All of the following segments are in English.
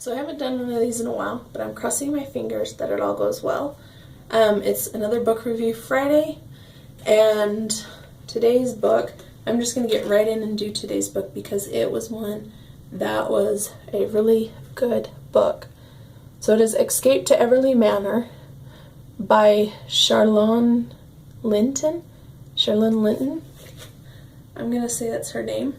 So I haven't done one of these in a while, but I'm crossing my fingers that it all goes well. It's another book review Friday, and today's book, I'm just going to get right in and do today's book because it was one that was a really good book. So it is Escape to Everleigh Manor by Chalon Linton. Chalon Linton. I'm going to say that's her name.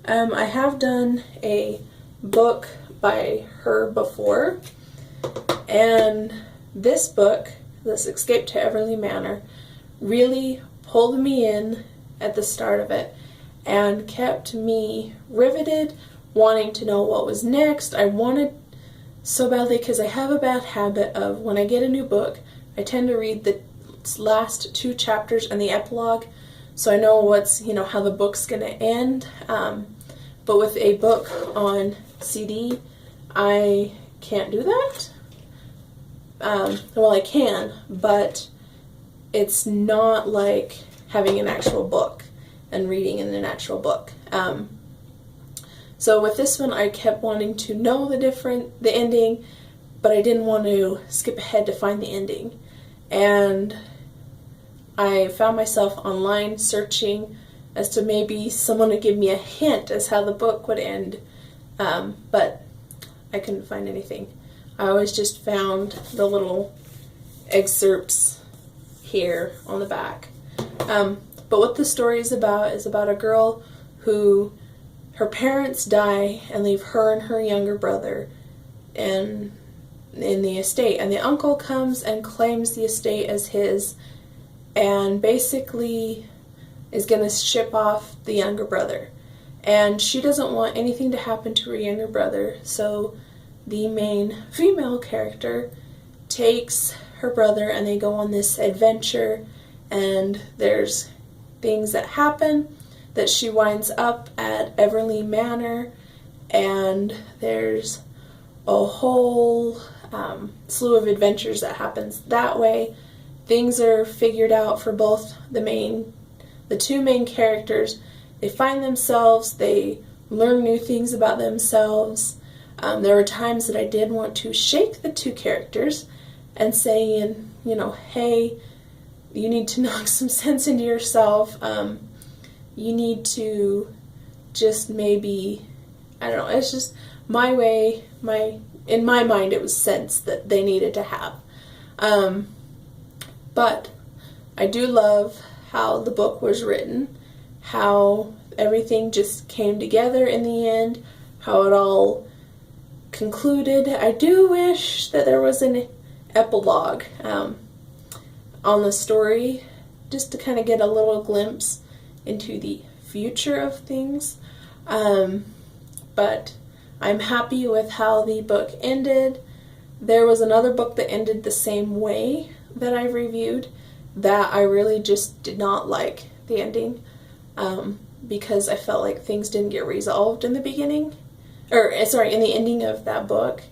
I have done a book by her before, and this book, this Escape to Everleigh Manor, really pulled me in at the start of it and kept me riveted, wanting to know what was next. I wanted so badly, because I have a bad habit of when I get a new book, I tend to read the last 2 chapters and the epilogue, so I know what's, how the book's going to end. But with a book on CD, I can't do that. Well, I can, but it's not like having an actual book and reading in an actual book. So with this one, I kept wanting to know the ending, but I didn't want to skip ahead to find the ending. And I found myself online searching as to maybe someone would give me a hint as how the book would end, but I couldn't find anything. I always just found the little excerpts here on the back. But what the story is about a girl who, her parents die and leave her and her younger brother in the estate, and the uncle comes and claims the estate as his, and basically is going to ship off the younger brother. And she doesn't want anything to happen to her younger brother, so the main female character takes her brother and they go on this adventure, and there's things that happen that she winds up at Everleigh Manor, and there's a whole slew of adventures that happens that way. Things are figured out for both the 2 main characters. They find themselves, they learn new things about themselves. There were times that I did want to shake the 2 characters and say, hey, you need to knock some sense into yourself. You need to just maybe, I don't know, it's just my way, in my mind it was sense that they needed to have. But I do love how the book was written, how everything just came together in the end, how it all concluded. I do wish that there was an epilogue on the story, just to kind of get a little glimpse into the future of things. But I'm happy with how the book ended. There was another book that ended the same way that I reviewed that I really just did not like the ending, because I felt like things didn't get resolved in the beginning, in the ending of that book.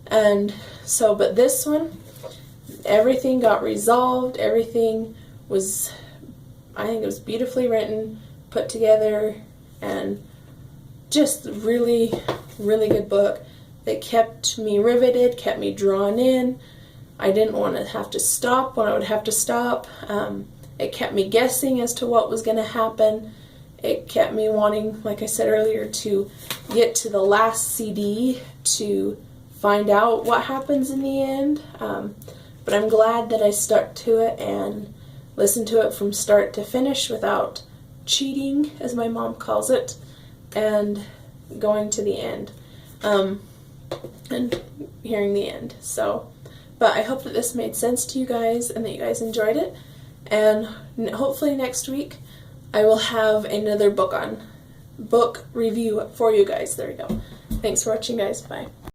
And so, but this one, everything got resolved, everything was, I think it was beautifully written, put together, and just really, really good book that kept me riveted, kept me drawn in. I didn't want to have to stop when I would have to stop. It kept me guessing as to what was going to happen. It kept me wanting, like I said earlier, to get to the last CD to find out what happens in the end. But I'm glad that I stuck to it and listened to it from start to finish without cheating, as my mom calls it, and going to the end, and hearing the end. But I hope that this made sense to you guys and that you guys enjoyed it. And hopefully next week I will have another book review for you guys. There we go. Thanks for watching, guys. Bye.